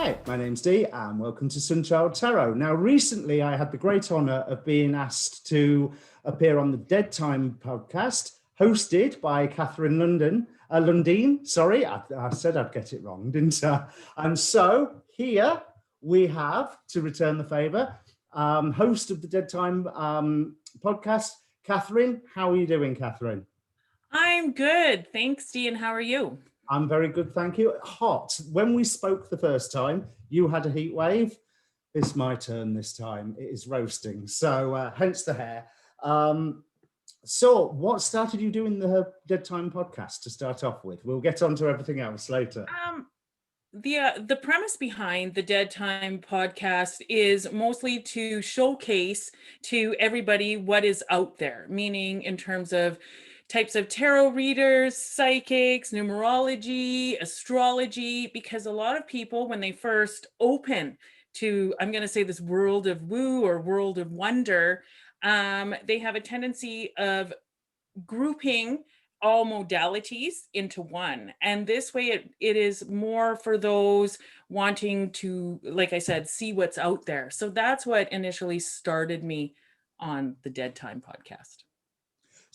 Hi, my name's Dee and welcome to Sunchild Tarot. Now, recently I had the great honour of being asked to appear on the Dead Time podcast, hosted by Katherien Lundin. Sorry, I said I'd get it wrong, didn't I? And so here we have, to return the favour, host of the Dead Time podcast, Katherien. How are you doing, Katherien? I'm good. Thanks, Dee, and how are you? I'm very good, thank you. Hot. When we spoke the first time, you had a heat wave. It's my turn this time. It is roasting, so hence the hair. So what started you doing the Dead Time podcast to start off with? We'll get on to everything else later. The premise behind the Dead Time podcast is mostly to showcase to everybody what is out there, meaning in terms of types of tarot readers, psychics, numerology, astrology, because a lot of people, when they first open to, I'm going to say, this world of woo or world of wonder, they have a tendency of grouping all modalities into one. And this way it is more for those wanting to, like I said, see what's out there. So that's what initially started me on the Dead Time podcast.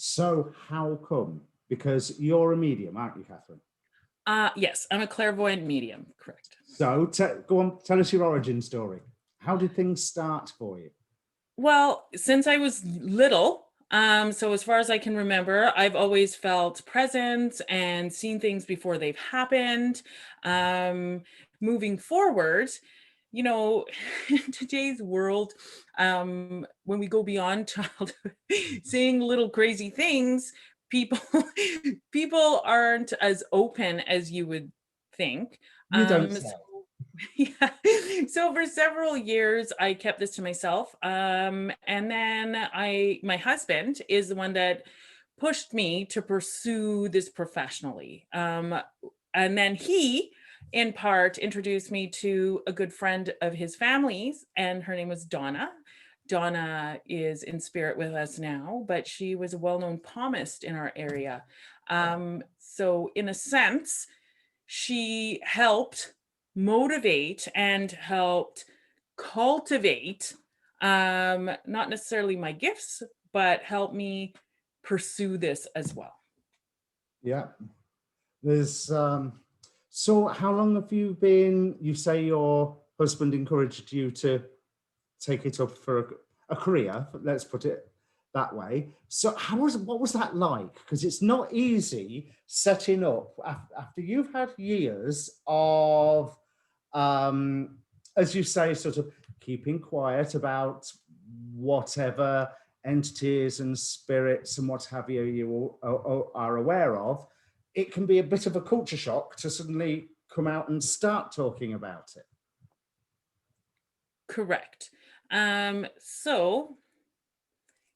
So how come? Because you're a medium, aren't you, Katherien? Yes, I'm a clairvoyant medium, correct. So go on, tell us your origin story. How did things start for you? Well, since I was little, so as far as I can remember, I've always felt presence and seen things before they've happened. Moving forward, you know, in today's world, when we go beyond childhood, seeing little crazy things, people people aren't as open as you would think. You don't say. Yeah. So for several years, I kept this to myself. And then my husband is the one that pushed me to pursue this professionally. And then he, in part, introduced me to a good friend of his family's, and her name was Donna. Donna is in spirit with us now, but she was a well-known palmist in our area. So in a sense, she helped motivate and helped cultivate, not necessarily my gifts, but help me pursue this as well. Yeah. There's so how long have you been, you say your husband encouraged you to take it up for a career, let's put it that way. So what was that like? Because it's not easy setting up after you've had years of, as you say, sort of keeping quiet about whatever entities and spirits and what have you are aware of. It can be a bit of a culture shock to suddenly come out and start talking about it. Correct. So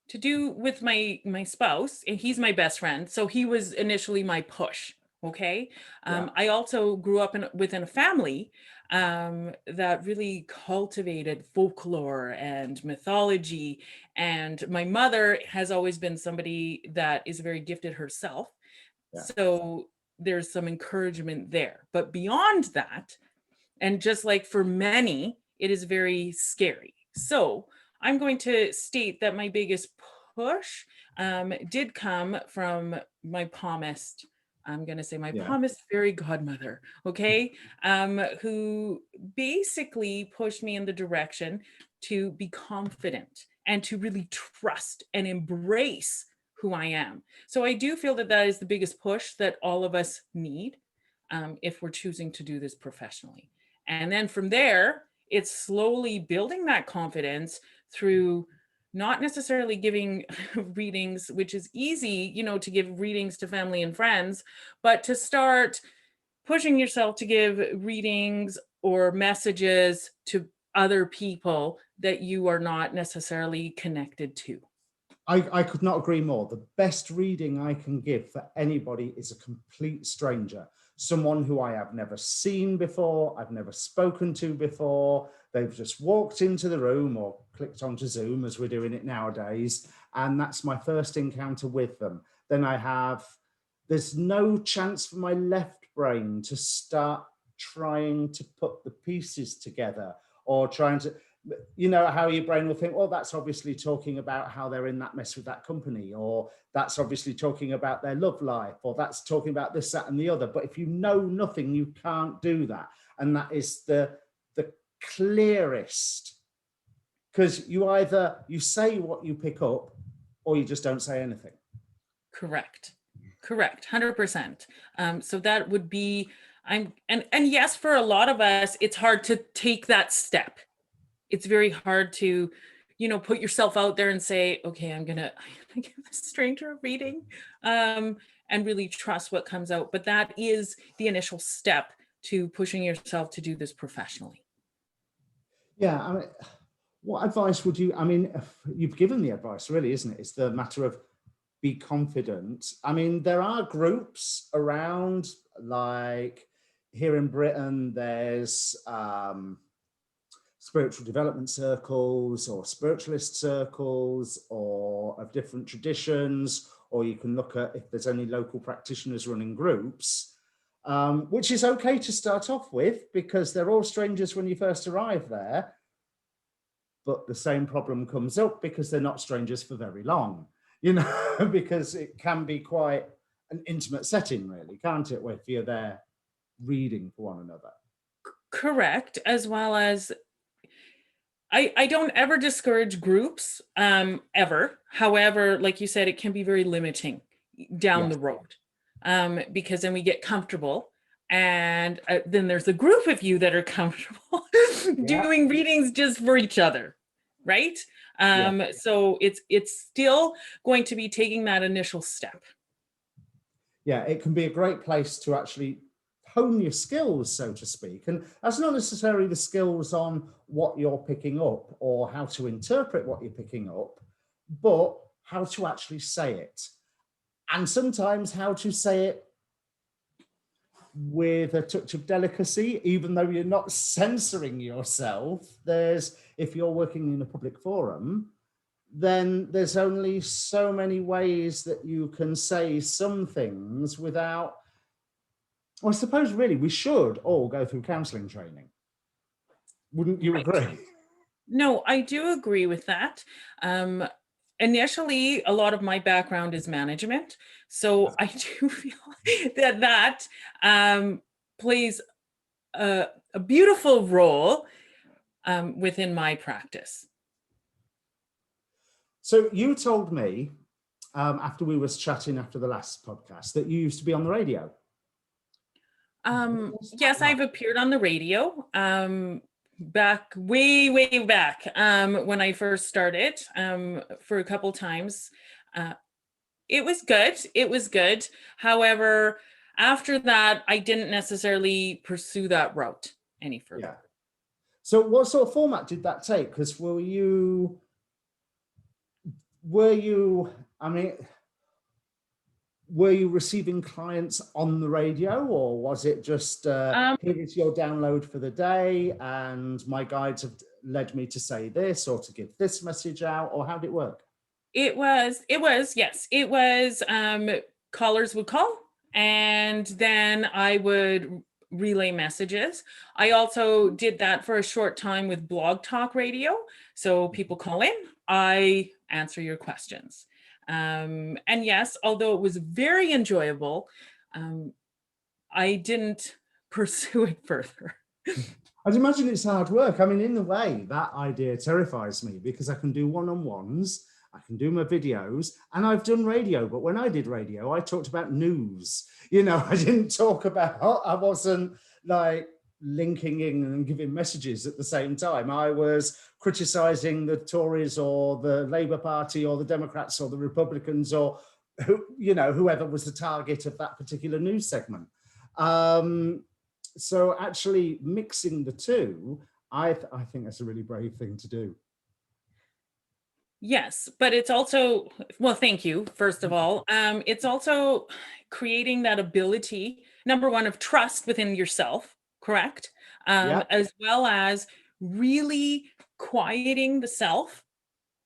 to do with my spouse, and he's my best friend, so he was initially my push. Okay. Yeah. I also grew up within a family that really cultivated folklore and mythology. And my mother has always been somebody that is very gifted herself. Yeah. So there's some encouragement there. But beyond that, and just like for many, it is very scary. So I'm going to state that my biggest push did come from my palmist. I'm going to say my palmist fairy godmother, okay, who basically pushed me in the direction to be confident and to really trust and embrace who I am. So I do feel that that is the biggest push that all of us need if we're choosing to do this professionally. And then from there, it's slowly building that confidence through not necessarily giving readings, which is easy, to give readings to family and friends, but to start pushing yourself to give readings or messages to other people that you are not necessarily connected to. I could not agree more. The best reading I can give for anybody is a complete stranger, someone who I have never seen before, I've never spoken to before. They've just walked into the room or clicked onto Zoom, as we're doing it nowadays, and that's my first encounter with them. Then there's no chance for my left brain to start trying to put the pieces together, or trying to, you know, how your brain will think, well, that's obviously talking about how they're in that mess with that company, or that's obviously talking about their love life, or that's talking about this, that, and the other. But if you know nothing, you can't do that. And that is the clearest, because you say what you pick up, or you just don't say anything. Correct. 100%. So that would be, and yes, for a lot of us, it's hard to take that step. It's very hard to, you know, put yourself out there and say, okay, I'm gonna give a stranger a reading, and really trust what comes out. But that is the initial step to pushing yourself to do this professionally. Yeah, I mean, what advice would you, I mean, you've given the advice really, isn't it? It's the matter of be confident. I mean, there are groups around, like here in Britain, there's spiritual development circles or spiritualist circles, or of different traditions, or you can look at if there's any local practitioners running groups, which is okay to start off with, because they're all strangers when you first arrive there. But the same problem comes up because they're not strangers for very long, you know, because it can be quite an intimate setting, really, can't it, if you're there reading for one another. Correct. As well as, I don't ever discourage groups, ever. However, like you said, it can be very limiting down the road, because then we get comfortable, and then there's a group of you that are comfortable doing readings just for each other, right? So it's still going to be taking that initial step. Yeah, it can be a great place to actually hone your skills, so to speak. And that's not necessarily the skills on what you're picking up or how to interpret what you're picking up, but how to actually say it. And sometimes how to say it with a touch of delicacy, even though you're not censoring yourself. If you're working in a public forum, then there's only so many ways that you can say some things without, well, I suppose really we should all go through counselling training. Wouldn't you agree? No, I do agree with that. Initially, a lot of my background is management. So I do feel that plays a beautiful role within my practice. So you told me after we was chatting after the last podcast that you used to be on the radio. Yes, I've appeared on the radio back way back when I first started for a couple times. It was good. However, after that, I didn't necessarily pursue that route any further. Yeah. So what sort of format did that take? Because were you, I mean, were you receiving clients on the radio, or was it just here is your download for the day and my guides have led me to say this or to give this message out, or how did it work? It was yes, it was callers would call, and then I would relay messages. I also did that for a short time with Blog Talk Radio. So people call in, I answer your questions. And yes, although it was very enjoyable, I didn't pursue it further. I'd imagine it's hard work. I mean, in a way, that idea terrifies me, because I can do one-on-ones, I can do my videos, and I've done radio. But when I did radio, I talked about news. You know, I didn't talk about, I wasn't like linking in and giving messages at the same time. I was criticizing the Tories or the Labour Party or the Democrats or the Republicans, or whoever was the target of that particular news segment. So actually mixing the two, I think that's a really brave thing to do. Yes, but it's also, well, thank you, first of all. It's also creating that ability, number one, of trust within yourself, correct? As well as really quieting the self,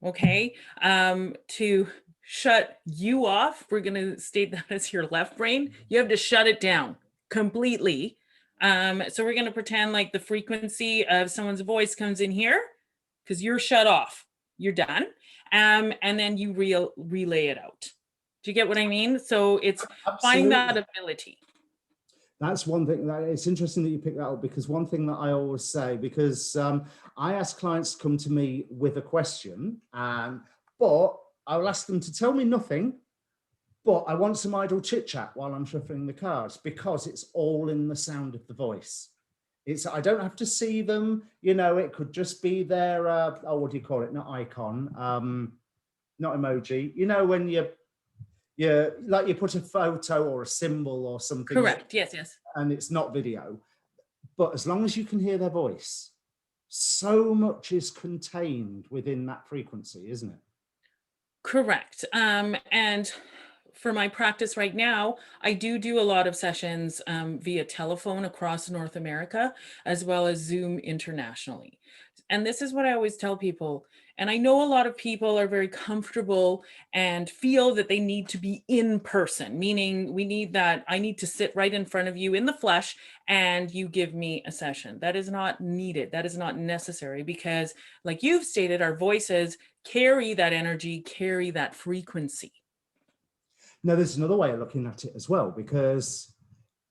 okay? To shut you off, we're going to state that as your left brain. You have to shut it down completely, So we're going to pretend like the frequency of someone's voice comes in here because you're shut off. You're done. And then you relay it out. Do you get what I mean? So it's finding that ability. That's one thing that it's interesting that you pick that up, because one thing that I always say, because I ask clients to come to me with a question, but I will ask them to tell me nothing, but I want some idle chit chat while I'm shuffling the cards, because it's all in the sound of the voice. I don't have to see them, it could just be their, what do you call it? Not icon, not emoji. When you put a photo or a symbol or something. Correct. Yes. And it's not video. But as long as you can hear their voice, so much is contained within that frequency, isn't it? Correct. And for my practice right now, I do a lot of sessions via telephone across North America, as well as Zoom internationally. And this is what I always tell people. And I know a lot of people are very comfortable and feel that they need to be in person, meaning I need to sit right in front of you in the flesh and you give me a session. That is not needed. That is not necessary, because like you've stated, our voices carry that energy, carry that frequency. Now, there's another way of looking at it as well, because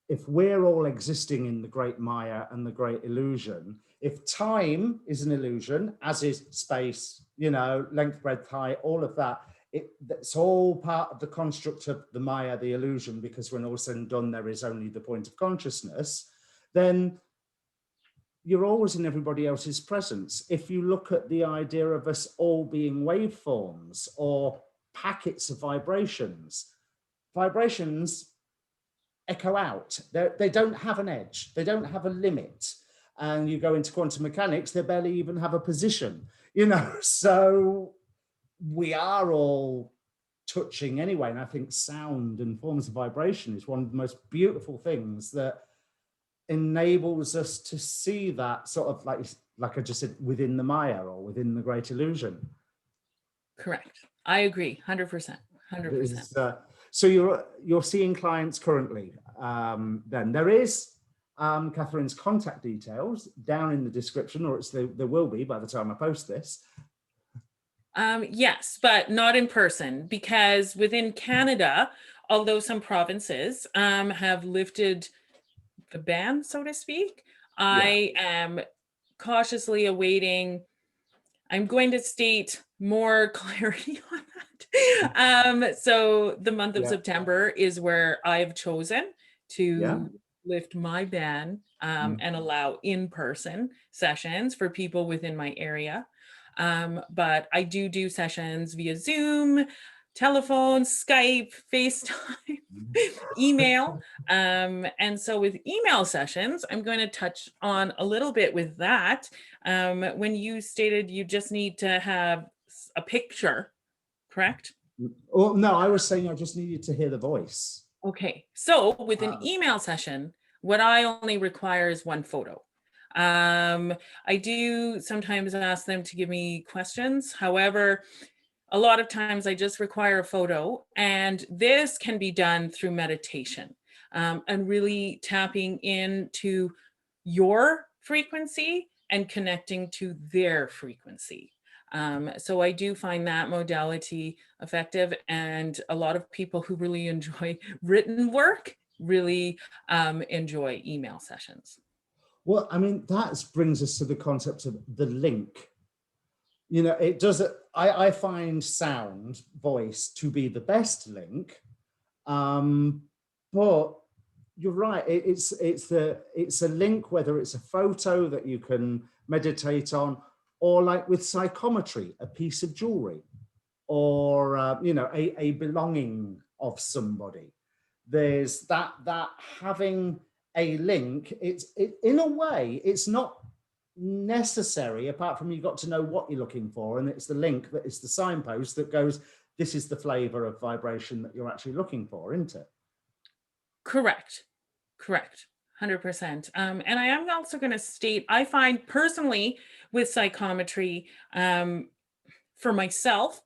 if we're all existing in the great Maya and the great illusion, if time is an illusion, as is space, length, breadth, height, all of that, it's all part of the construct of the Maya, the illusion, because when all said and done, there is only the point of consciousness, then you're always in everybody else's presence. If you look at the idea of us all being waveforms or packets of vibrations echo out. They don't have an edge. They don't have a limit. And you go into quantum mechanics, they barely even have a position, So we are all touching anyway. And I think sound and forms of vibration is one of the most beautiful things that enables us to see that sort of, like I just said, within the Maya or within the great illusion. Correct. I agree. 100%. 100%. So you're seeing clients currently. Then there is Katherien's contact details down in the description, or there will be by the time I post this. Yes, but not in person, because within Canada, although some provinces have lifted the ban, so to speak, I am cautiously awaiting. I'm going to state more clarity on that. So the month of September is where I've chosen to lift my ban and allow in-person sessions for people within my area. But I do sessions via Zoom, telephone, Skype, FaceTime, email. And so with email sessions, I'm going to touch on a little bit with that. When you stated you just need to have a picture, correct? Well, no, I was saying I just needed to hear the voice. Okay, so with an email session, what I only require is one photo. I do sometimes ask them to give me questions. However, a lot of times I just require a photo, and this can be done through meditation and really tapping into your frequency and connecting to their frequency. So I do find that modality effective, and a lot of people who really enjoy written work really enjoy email sessions. Well, I mean, that brings us to the concept of the link. It does. I find sound, voice to be the best link, but you're right. It's a link, whether it's a photo that you can meditate on, or like with psychometry, a piece of jewelry, or a belonging of somebody. There's that having a link. In a way, it's not necessary, apart from you've got to know what you're looking for, and it's the link that is the signpost that goes, this is the flavor of vibration that you're actually looking for, isn't it? Correct 100%. And I am also going to state, I find personally with psychometry, for myself,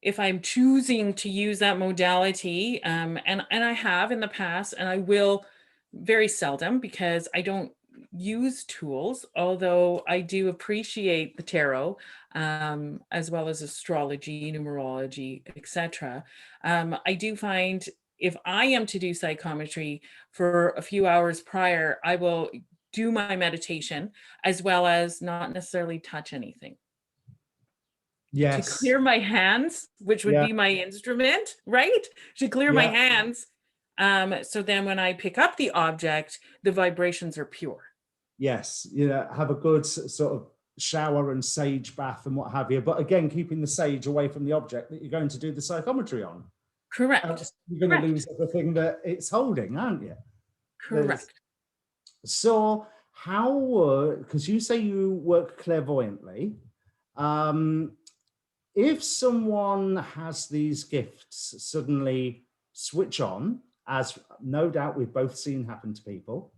if I'm choosing to use that modality, and I have in the past, and I will very seldom because I don't use tools, although I do appreciate the tarot, as well as astrology, numerology, etc. I do find if I am to do psychometry for a few hours prior, I will do my meditation as well as not necessarily touch anything to Yes. clear my hands, which would Yeah. be my instrument, right? To clear my Yeah. hands. So then when I pick up the object, the vibrations are pure. Yes. Have a good sort of shower and sage bath and what have you. But again, keeping the sage away from the object that you're going to do the psychometry on. Correct. You're going to Correct. lose everything that it's holding, aren't you? Correct. So how, because you say you work clairvoyantly, if someone has these gifts suddenly switch on, as no doubt we've both seen happen to people,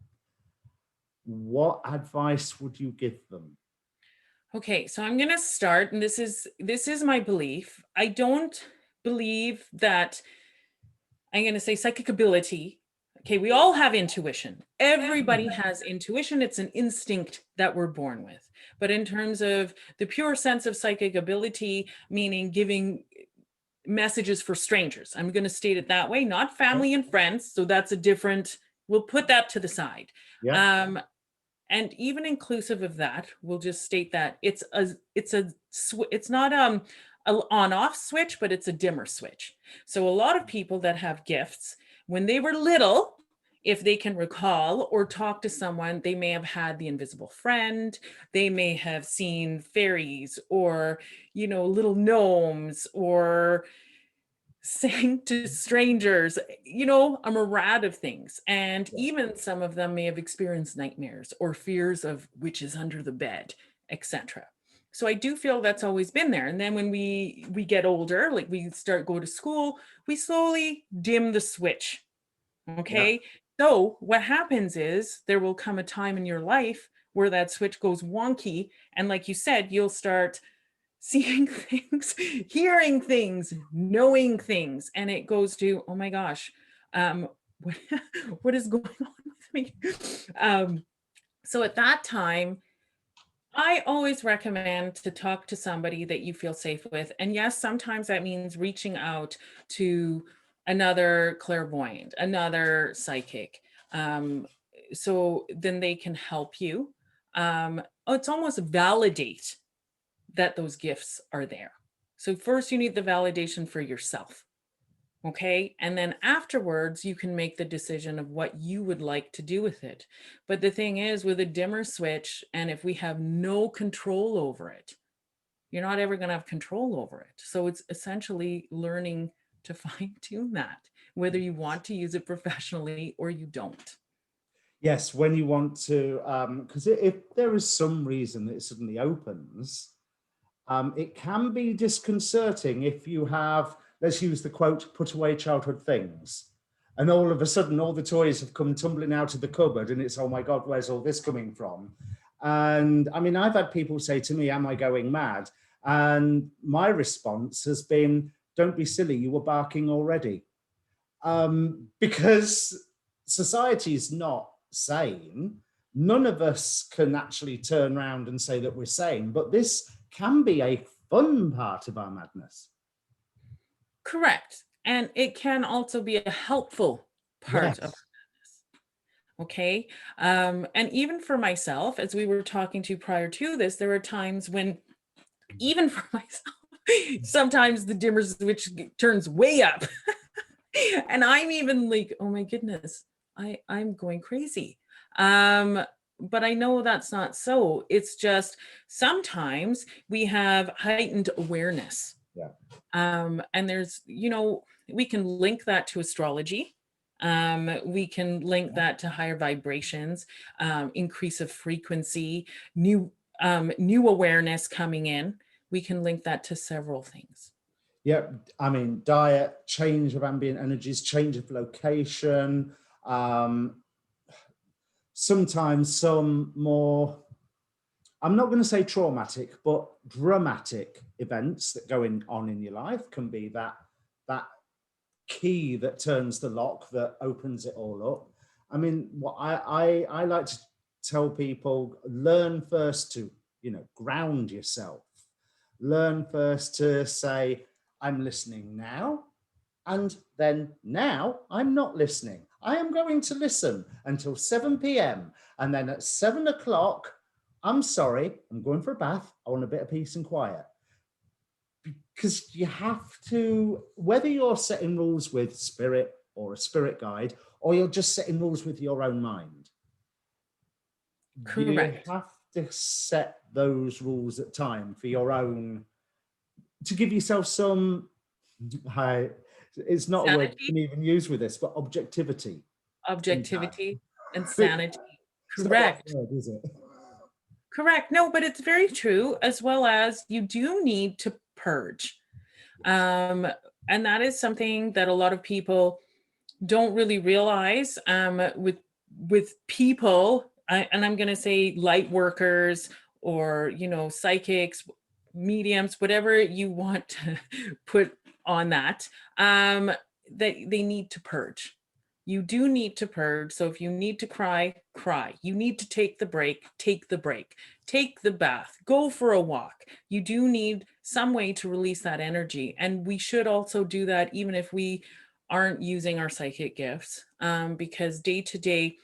what advice would you give them? Okay, so I'm going to start, and this is my belief. I don't believe that I'm going to say psychic ability. Okay, we all have intuition. Everybody has intuition. It's an instinct that we're born with. But in terms of the pure sense of psychic ability, meaning giving messages for strangers, I'm going to state it that way, not family and friends. So that's a different, we'll put that to the side. Yeah. And even inclusive of that, we'll just state that it's not a on-off switch, but it's a dimmer switch. So a lot of people that have gifts, when they were little, if they can recall or talk to someone, they may have had the invisible friend, they may have seen fairies or, little gnomes, or saying to strangers, a myriad of things. And even some of them may have experienced nightmares or fears of witches under the bed, etc. So I do feel that's always been there. And then when we get older, like we go to school, we slowly dim the switch. Okay. Yeah. So what happens is there will come a time in your life where that switch goes wonky. And like you said, you'll start seeing things, hearing things, knowing things, and it goes to, oh my gosh, what, what is going on with me? So at that time, I always recommend to talk to somebody that you feel safe with. And yes, sometimes that means reaching out to another clairvoyant, another psychic. So then they can help you. It's almost validate that those gifts are there. So first you need the validation for yourself. Okay. And then afterwards, you can make the decision of what you would like to do with it. But the thing is, with a dimmer switch, and if we have no control over it, you're not ever going to have control over it. So it's essentially learning to fine tune that, whether you want to use it professionally or you don't. Yes, when you want to, because if there is some reason that it suddenly opens, it can be disconcerting if you have, let's use the quote, put away childhood things. And all of a sudden, all the toys have come tumbling out of the cupboard and it's, oh my God, where's all this coming from? And I mean, I've had people say to me, am I going mad? And my response has been, don't be silly, you were barking already. Because society is not sane. None of us can actually turn around and say that we're sane, but this can be a fun part of our madness. Correct. And it can also be a helpful part of madness. Okay. And even for myself, as we were talking to prior to this, there are times when, even for myself, sometimes the dimmer switch turns way up. And I'm even like, oh my goodness, I'm going crazy. But I know that's not so. It's just sometimes we have heightened awareness. Yeah. And there's, we can link that to astrology. We can link that to higher vibrations, increase of frequency, new awareness coming in. We can link that to several things. Yeah, I mean, diet, change of ambient energies, change of location, sometimes some more, I'm not going to say traumatic, but dramatic events that go on in your life can be that key that turns the lock, that opens it all up. I mean, what I like to tell people, learn first to, ground yourself. Learn first to say, I'm listening now. And then now I'm not listening. I am going to listen until 7 p.m. And then at 7 o'clock, I'm sorry, I'm going for a bath. I want a bit of peace and quiet. Because you have to, whether you're setting rules with spirit or a spirit guide, or you're just setting rules with your own mind, Correct. you have to set those rules at time for your own, to give yourself some, it's not a word you can even use with this, but objectivity. Objectivity and sanity. It's not that Correct. word, is it? Correct. No, but it's very true, as well as you do need to purge. And that is something that a lot of people don't really realize with people, and I'm going to say light workers or, psychics, mediums, whatever you want to put on that, that they need to purge. You do need to purge. So if you need to cry, cry. You need to take the break, take the break. Take the bath, go for a walk. You do need some way to release that energy. And we should also do that even if we aren't using our psychic gifts, because day to day,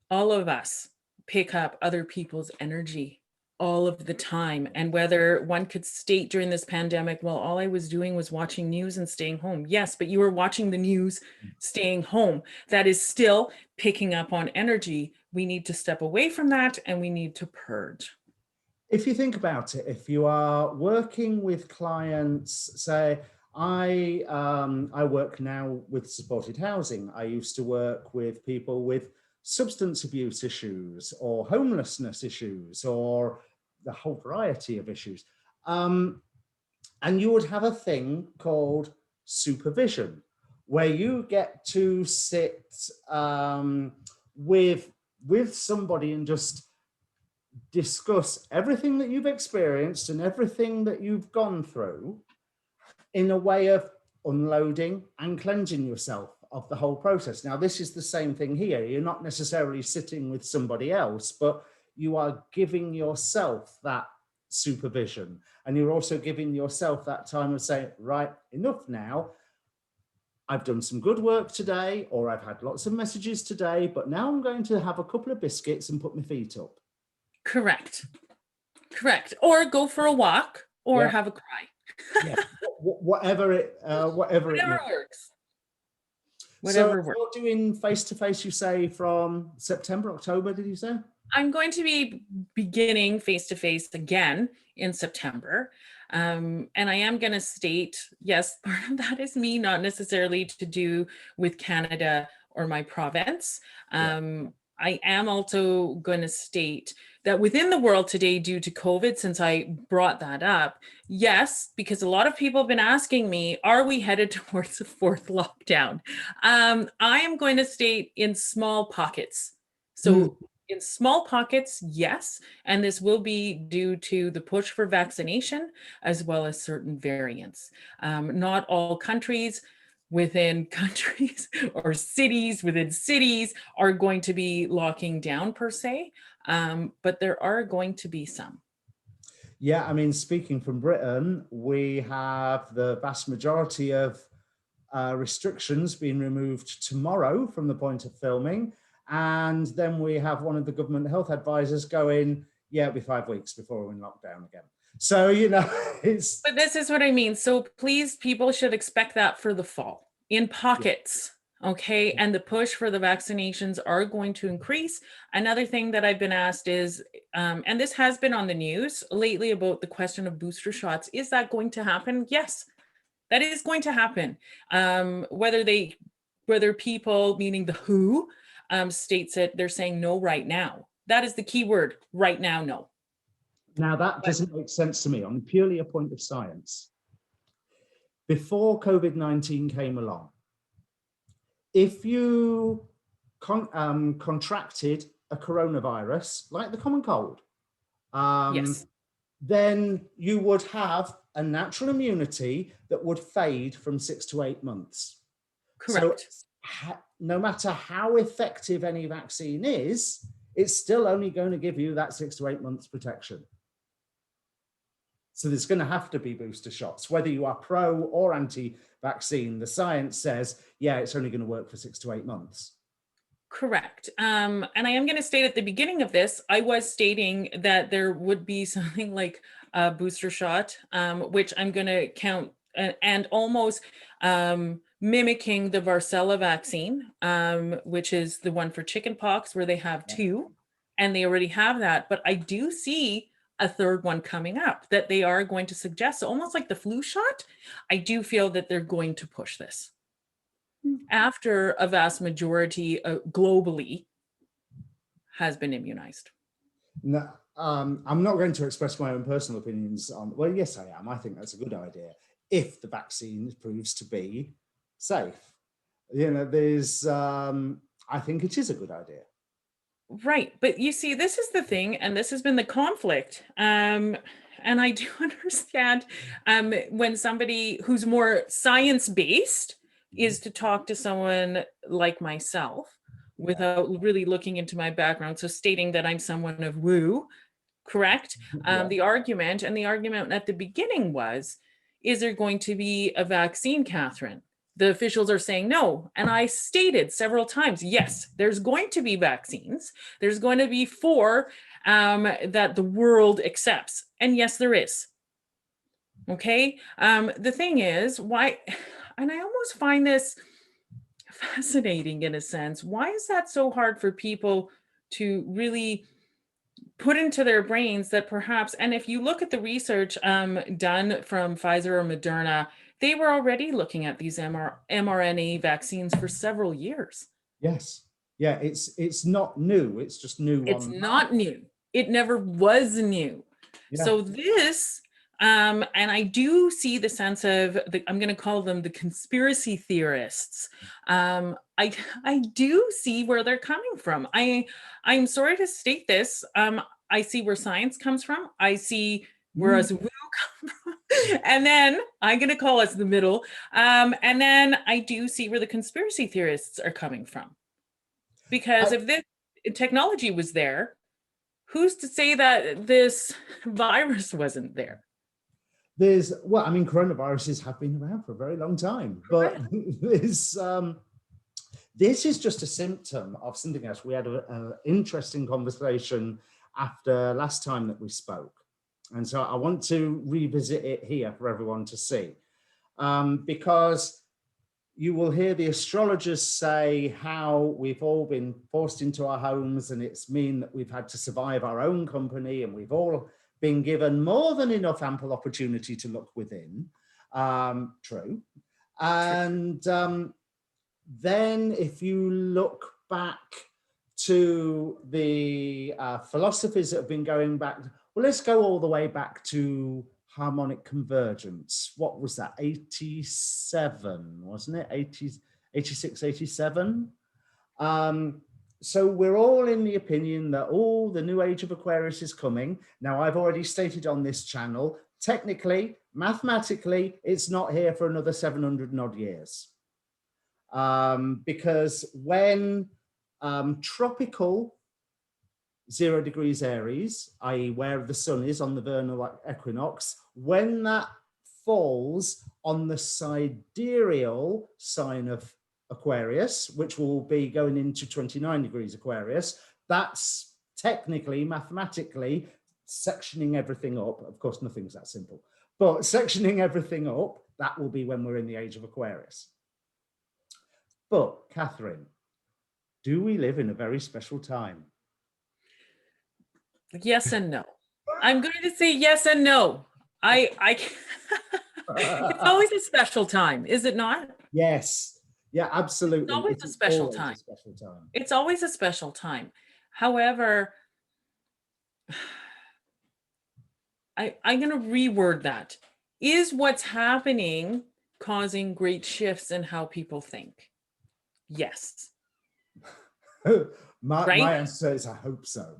all of us pick up other people's energy all of the time. And whether one could state during this pandemic, well, all I was doing was watching news and staying home. Yes, but you were watching the news, staying home. That is still picking up on energy. We need to step away from that and we need to purge. If you think about it, if you are working with clients, say, I work now with supported housing. I used to work with people with substance abuse issues or homelessness issues or the whole variety of issues. And you would have a thing called supervision, where you get to sit with somebody and just discuss everything that you've experienced and everything that you've gone through in a way of unloading and cleansing yourself of the whole process. Now, this is the same thing here. You're not necessarily sitting with somebody else, but you are giving yourself that supervision. And you're also giving yourself that time of saying, right, enough now. I've done some good work today, or I've had lots of messages today, but now I'm going to have a couple of biscuits and put my feet up. Correct. Correct. Or go for a walk or have a cry. Yeah. Whatever it works. Whatever works. You're doing face-to-face, you say, from September, October, did you say? I'm going to be beginning face-to-face again in September. And I am going to state, yes, part of that is me, not necessarily to do with Canada or my province. I am also going to state that within the world today, due to COVID, since I brought that up, yes, because a lot of people have been asking me, are we headed towards a fourth lockdown? I am going to state in small pockets. So in small pockets, yes, and this will be due to the push for vaccination as well as certain variants. Not all countries within countries or cities within cities are going to be locking down per se, but there are going to be some. Yeah, I mean, speaking from Britain, we have the vast majority of restrictions being removed tomorrow from the point of filming. And then we have one of the government health advisors going, yeah, it'll be 5 weeks before we're in lockdown again. So, it's... But this is what I mean. So please, people should expect that for the fall in pockets. Yeah. Okay. Yeah. And the push for the vaccinations are going to increase. Another thing that I've been asked is, and this has been on the news lately about the question of booster shots. Is that going to happen? Yes, that is going to happen. Whether people, meaning the WHO, states it, they're saying no right now. That is the key word, right now, no. Now, that doesn't make sense to me on purely a point of science. Before COVID-19 came along, if you contracted a coronavirus, like the common cold, yes, then you would have a natural immunity that would fade from 6 to 8 months. Correct. So no matter how effective any vaccine is, it's still only going to give you that 6 to 8 months protection. So there's going to have to be booster shots, whether you are pro or anti-vaccine. The science says, yeah, it's only going to work for 6 to 8 months. Correct. And I am going to state at the beginning of this, I was stating that there would be something like a booster shot, which I'm going to count and almost mimicking the varicella vaccine, which is the one for chickenpox, where they have 2, and they already have that. But I do see a third one coming up that they are going to suggest, almost like the flu shot. I do feel that they're going to push this after a vast majority globally has been immunized. No, I'm not going to express my own personal opinions on, well, yes, I am. I think that's a good idea if the vaccine proves to be safe. You know, I think it is a good idea. Right. But you see, this is the thing, and this has been the conflict. And I do understand when somebody who's more science-based is to talk to someone like myself without really looking into my background. So stating that I'm someone of woo, correct? The argument at the beginning was, is there going to be a vaccine, Katherien? The officials are saying no. And I stated several times, yes, there's going to be vaccines. There's going to be 4 that the world accepts. And yes, there is. Okay. The thing is, why, and I almost find this fascinating in a sense. Why is that so hard for people to really put into their brains that perhaps, and if you look at the research done from Pfizer or Moderna, they were already looking at these mRNA vaccines for several years. Yes. Yeah, it's not new. It's just new. It's not new. It never was new. Yeah. So this, and I do see the sense of, I'm going to call them the conspiracy theorists. I do see where they're coming from. I'm sorry to state this. I see where science comes from. I see where us woo come from. And then I'm going to call us the middle. And then I do see where the conspiracy theorists are coming from. Because if this technology was there, who's to say that this virus wasn't there? Well, I mean, coronaviruses have been around for a very long time, but this is just a symptom of something else. We had an interesting conversation after last time that we spoke. And so I want to revisit it here for everyone to see, because you will hear the astrologers say how we've all been forced into our homes, and it's mean that we've had to survive our own company, and we've all been given more than enough ample opportunity to look within. True. And then if you look back to the philosophies that have been going back, well, let's go all the way back to harmonic convergence. What was that? 87, wasn't it? 86, 87. So we're all in the opinion that, oh, the new age of Aquarius is coming. Now, I've already stated on this channel, technically, mathematically, it's not here for another 700 and odd years. Because when tropical 0 degrees Aries, i.e. where the sun is on the vernal equinox, when that falls on the sidereal sign of Aquarius, which will be going into 29 degrees Aquarius, that's technically, mathematically, sectioning everything up. Of course, nothing's that simple, but sectioning everything up, that will be when we're in the age of Aquarius. But Katherien, do we live in a very special time? Yes and no. I'm going to say yes and no. It's always a special time, is it not? Yes. Yeah, absolutely. It's always a special time. It's always a special time. However, I'm going to reword that. Is what's happening causing great shifts in how people think? Yes. My answer is I hope so.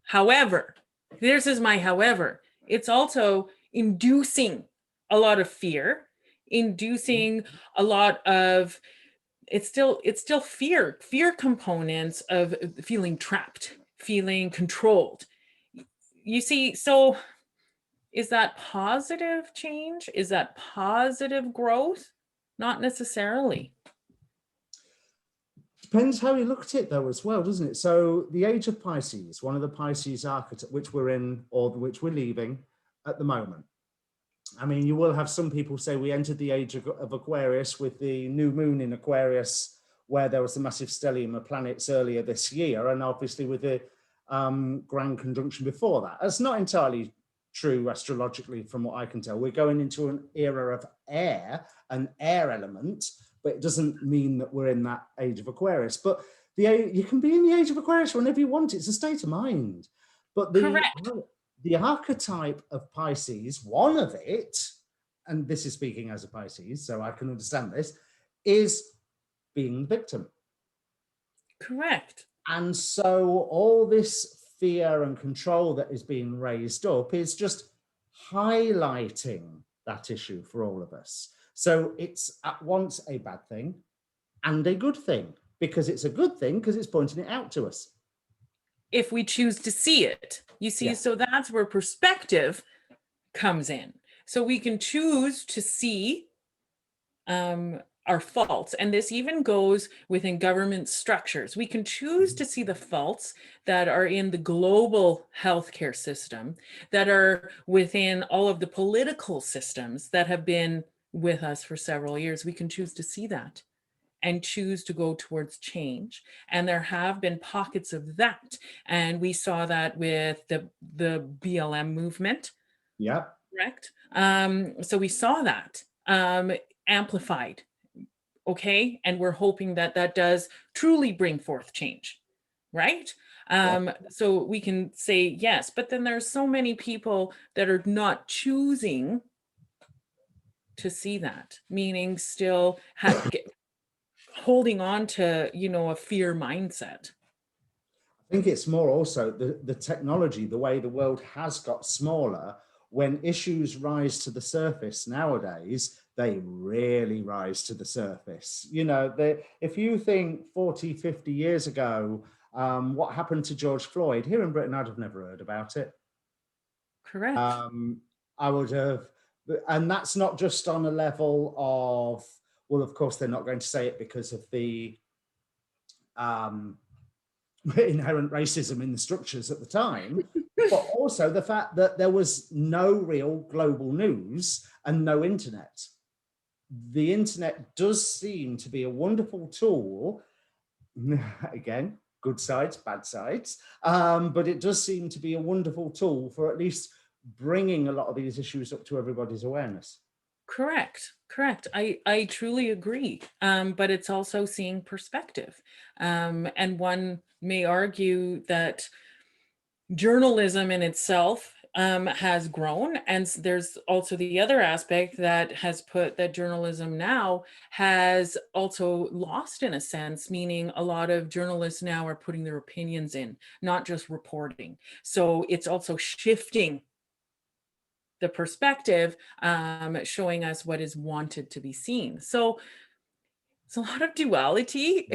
However, this is my however, it's also inducing a lot of fear, inducing a lot of it's still fear components of feeling trapped, feeling controlled. You see, so is that positive change? Is that positive growth? Not necessarily. Depends how you look at it, though, as well, doesn't it? So the age of Pisces, one of the Pisces archetypes, which we're in or which we're leaving at the moment. I mean, you will have some people say we entered the age of Aquarius with the new moon in Aquarius, where there was a massive stellium of planets earlier this year, and obviously with the grand conjunction before that. That's not entirely true astrologically, from what I can tell. We're going into an era of air, an air element, but it doesn't mean that we're in that age of Aquarius. But you can be in the age of Aquarius whenever you want. It's a state of mind. But the archetype of Pisces, one of it, and this is speaking as a Pisces, so I can understand this, is being the victim. Correct. And so all this fear and control that is being raised up is just highlighting that issue for all of us. So it's at once a bad thing and a good thing, because it's a good thing because it's pointing it out to us. If we choose to see it, you see, yeah. So that's where perspective comes in. So we can choose to see our faults. And this even goes within government structures. We can choose to see the faults that are in the global healthcare system, that are within all of the political systems that have been with us for several years. We can choose to see that and choose to go towards change. And there have been pockets of that. And we saw that with the BLM movement. Yeah. Correct. So we saw that amplified. Okay. And we're hoping that that does truly bring forth change. Right. So we can say yes, but then there's so many people that are not choosing to see that, meaning still holding on to, a fear mindset. I think it's more also the technology, the way the world has got smaller. When issues rise to the surface nowadays, they really rise to the surface. If you think 40, 50 years ago, what happened to George Floyd, here in Britain, I'd have never heard about it. Correct. I would have, and that's not just on a level of, well, of course, they're not going to say it because of the inherent racism in the structures at the time, but also the fact that there was no real global news and no internet. The internet does seem to be a wonderful tool. Again, good sides, bad sides, but it does seem to be a wonderful tool for at least bringing a lot of these issues up to everybody's awareness. Correct. I truly agree. But it's also seeing perspective. And one may argue that journalism in itself has grown. And there's also the other aspect that has put that journalism now has also lost, in a sense, meaning a lot of journalists now are putting their opinions in, not just reporting. So it's also shifting the perspective, showing us what is wanted to be seen. So it's a lot of duality.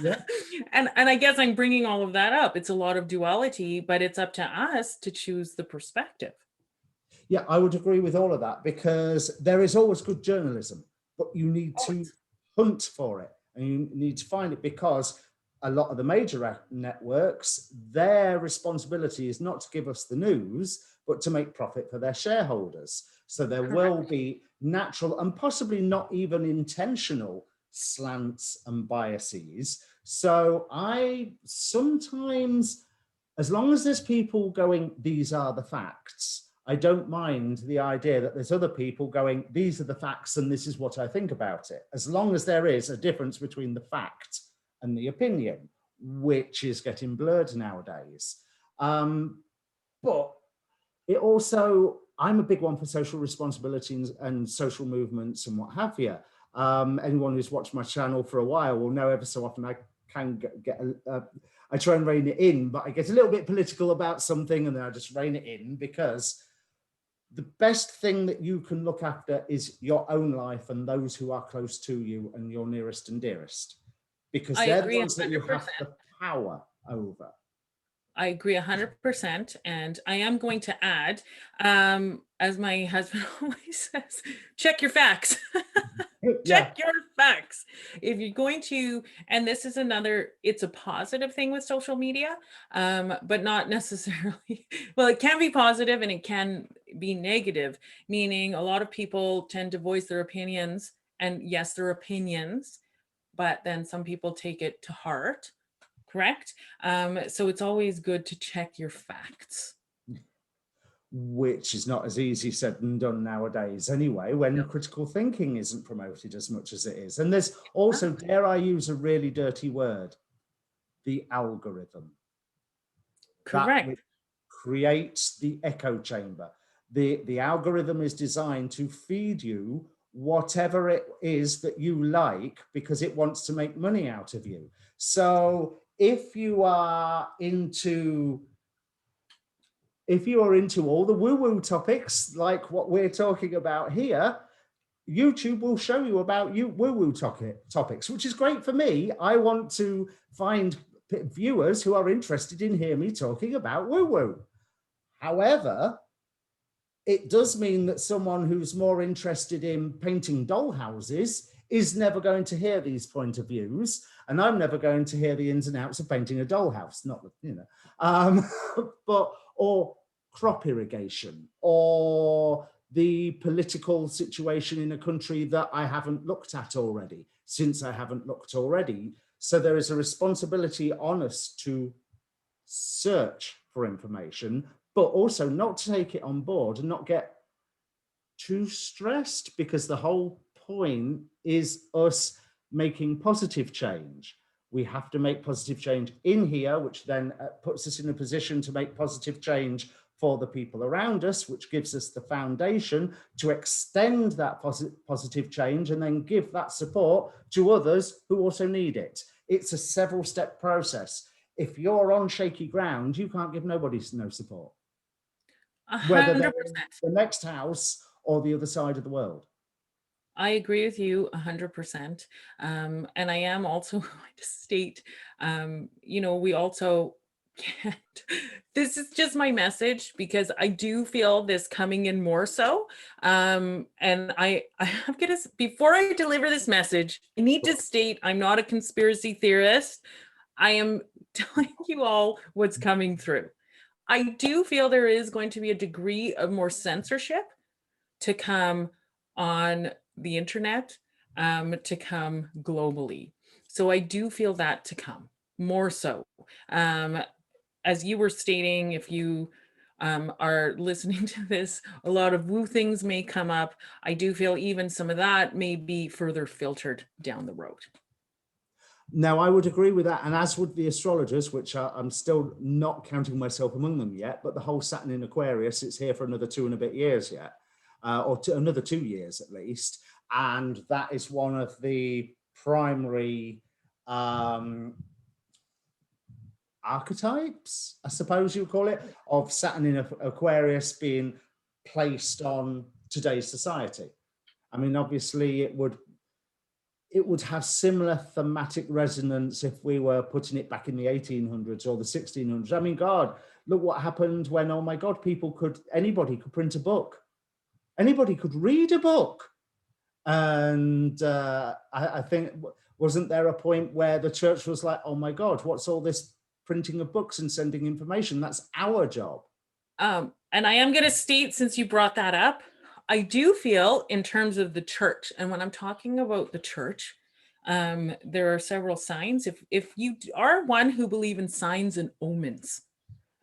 Yeah. and I guess I'm bringing all of that up. It's a lot of duality, but it's up to us to choose the perspective. Yeah, I would agree with all of that, because there is always good journalism, but you need to hunt for it and you need to find it, because a lot of the major networks, their responsibility is not to give us the news, but to make profit for their shareholders. So there will be natural and possibly not even intentional slants and biases. So I sometimes, as long as there's people going, these are the facts, I don't mind the idea that there's other people going, these are the facts and this is what I think about it, as long as there is a difference between the fact and the opinion, which is getting blurred nowadays. But it also, I'm a big one for social responsibility and social movements and what have you. Anyone who's watched my channel for a while will know ever so often I can get I try and rein it in, but I get a little bit political about something and then I just rein it in, because the best thing that you can look after is your own life and those who are close to you and your nearest and dearest, because I they're the agree ones that you have 100%. the power over. I agree 100%. And I am going to add, as my husband always says, check your facts. Yeah. Check your facts. If you're going to, and this is another, it's a positive thing with social media, but not necessarily, well, it can be positive and it can be negative, meaning a lot of people tend to voice their opinions, and yes, their opinions, but then some people take it to heart, correct? So it's always good to check your facts. Which is not as easy said than done nowadays anyway, when critical thinking isn't promoted as much as it is. And there's also, dare I use a really dirty word, the algorithm. That Correct. which creates the echo chamber. The algorithm is designed to feed you whatever it is that you like, because it wants to make money out of you. So if you are into all the woo-woo topics like what we're talking about here, YouTube will show you about woo-woo topics, which is great for me. I want to find viewers who are interested in hear me talking about woo-woo. However, it does mean that someone who's more interested in painting doll houses is never going to hear these point of views, and I'm never going to hear the ins and outs of painting a dollhouse. Not that, you know, but or crop irrigation, or the political situation in a country that I haven't looked at already, since I haven't looked already. So there is a responsibility on us to search for information, but also not to take it on board and not get too stressed, because the whole point is us making positive change. We have to make positive change in here, which then puts us in a position to make positive change for the people around us, which gives us the foundation to extend that positive change and then give that support to others who also need it. It's a several step process. If you're on shaky ground, you can't give nobody no support, whether they're 100%. in the next house or the other side of the world. I agree with you 100%. And I am also going to state, you know, we also can't, this is just my message, because I do feel this coming in more so. And I'm going to, before I deliver this message, I need to state I'm not a conspiracy theorist. I am telling you all what's coming through. I do feel there is going to be a degree of more censorship to come on the internet, to come globally. So I do feel that to come more so. As you were stating, if you are listening to this, a lot of woo things may come up. I do feel even some of that may be further filtered down the road. Now, I would agree with that, and as would the astrologers, which I'm still not counting myself among them yet, but the whole Saturn in Aquarius, it's here for another 2 and a bit years yet, or another 2 years at least, and that is one of the primary archetypes, I suppose you call it, of Saturn in Aquarius being placed on today's society. I mean, obviously it would have similar thematic resonance if we were putting it back in the 1800s or the 1600s. I mean, God, look what happened when, oh my God, anybody could print a book. Anybody could read a book. And I think, wasn't there a point where the church was like, oh my God, what's all this printing of books and sending information? That's our job. And I am going to state, since you brought that up, I do feel in terms of the church, and when I'm talking about the church, there are several signs. If you are one who believe in signs and omens,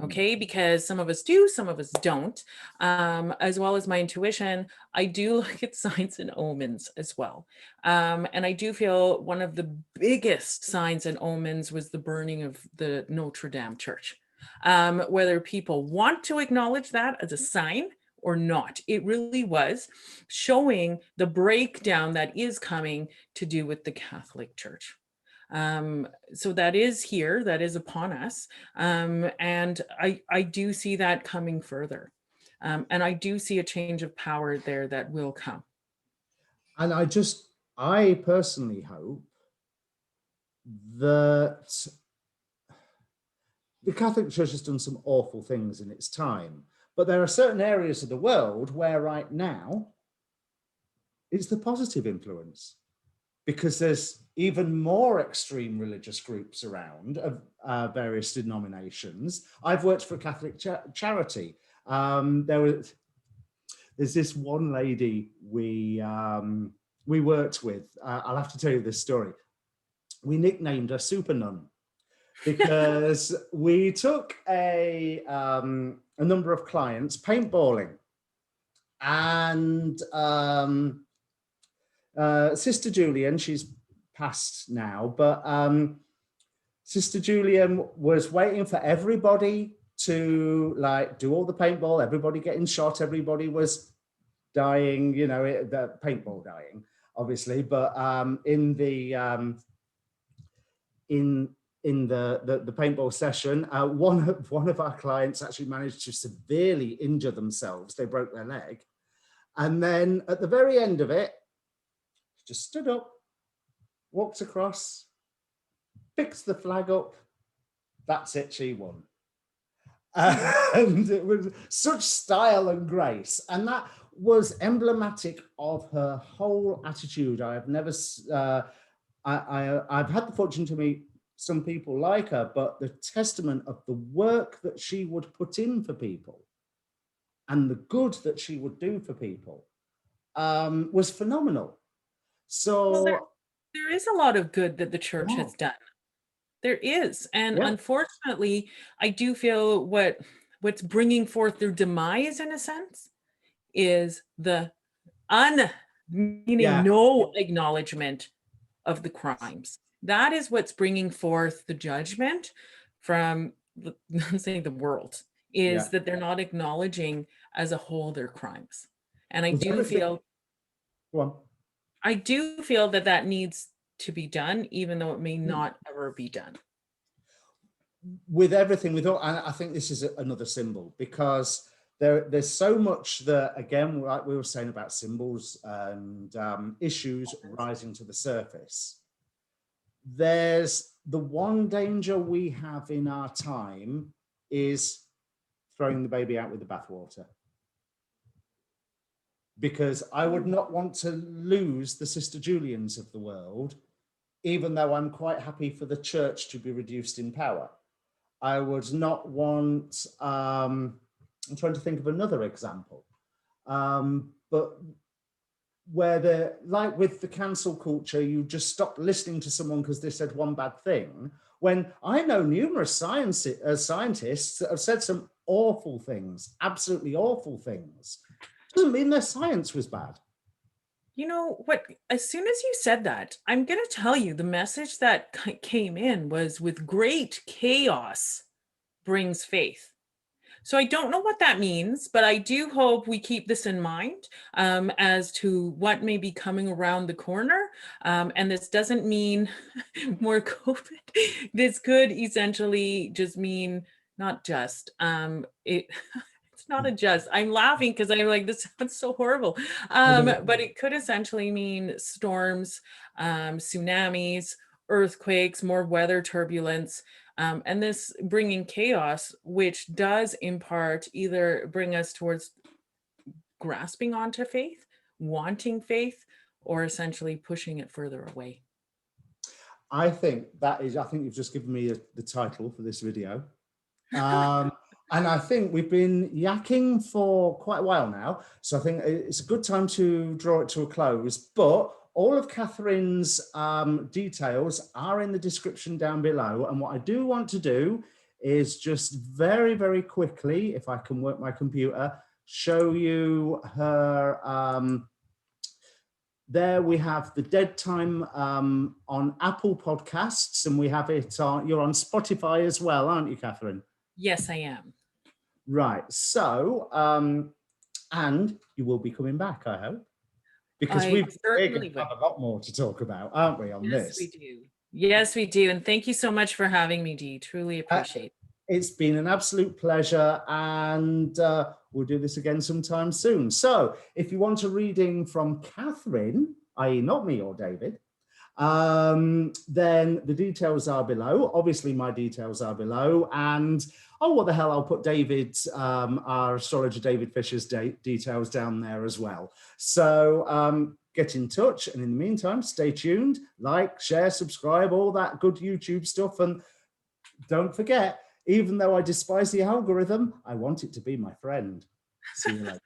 okay, because some of us do, some of us don't, as well as my intuition, I do look at signs and omens as well. And I do feel one of the biggest signs and omens was the burning of the Notre Dame church. Whether people want to acknowledge that as a sign or not, it really was showing the breakdown that is coming to do with the Catholic Church. So that is here, that is upon us. And I do see that coming further. And I do see a change of power there that will come. And I personally hope that the Catholic Church has done some awful things in its time, but there are certain areas of the world where right now it's the positive influence, because there's even more extreme religious groups around of various denominations. I've worked for a Catholic charity. There's this one lady we worked with. I'll have to tell you this story. We nicknamed her Super Nun because we took a number of clients paintballing, and Sister Julian, she's passed now, but Sister Julian was waiting for everybody to like do all the paintball, everybody getting shot, everybody was dying, you know, the paintball dying, obviously, but in the paintball session, one of our clients actually managed to severely injure themselves. They broke their leg, and then at the very end of it, just stood up, walked across, fixed the flag up. That's it, she won. And it was such style and grace. And that was emblematic of her whole attitude. I've never, I've had the fortune to meet some people like her, but the testament of the work that she would put in for people and the good that she would do for people was phenomenal. So well, there is a lot of good that the church has done. There is. And unfortunately, I do feel what's bringing forth their demise, in a sense, is the no acknowledgement of the crimes. That is what's bringing forth the judgment from the world, is that they're not acknowledging as a whole their crimes. And I do feel that needs to be done, even though it may not ever be done. With everything, and I think this is another symbol, because there's so much that, again, like we were saying about symbols and issues rising to the surface. There's the one danger we have in our time is throwing the baby out with the bathwater. Because I would not want to lose the Sister Julians of the world, even though I'm quite happy for the church to be reduced in power. I would not want, I'm trying to think of another example, but where like with the cancel culture, you just stop listening to someone because they said one bad thing, when I know numerous scientists that have said some awful things, absolutely awful things. Doesn't mean their science was bad. You know what, as soon as you said that, I'm going to tell you the message that came in was, with great chaos brings faith. So I don't know what that means, but I do hope we keep this in mind as to what may be coming around the corner. And this doesn't mean more COVID. This could essentially just mean not just it's not a just. I'm laughing because I'm like, this sounds so horrible. But it could essentially mean storms, tsunamis, earthquakes, more weather turbulence, and this bringing chaos, which does in part either bring us towards grasping onto faith, wanting faith, or essentially pushing it further away. I think you've just given me the title for this video. And I think we've been yakking for quite a while now. So I think it's a good time to draw it to a close. But all of Katherien's details are in the description down below. And what I do want to do is just very, very quickly, if I can work my computer, show you her. There we have the Dead Time on Apple Podcasts, and we have it on, you're on Spotify as well, aren't you, Katherien? Yes, I am. Right. So, and you will be coming back, I hope, because we're going to have a lot more to talk about, aren't we, on this? Yes, we do. Yes, we do. And thank you so much for having me, Dee. Truly appreciate it. It's been an absolute pleasure, and we'll do this again sometime soon. So if you want a reading from Katherien, i.e. not me or David, then the details are below. Obviously, my details are below. And, oh, what the hell, I'll put David's, our astrologer David Fisher's details down there as well. So get in touch. And in the meantime, stay tuned, like, share, subscribe, all that good YouTube stuff. And don't forget, even though I despise the algorithm, I want it to be my friend. See you later.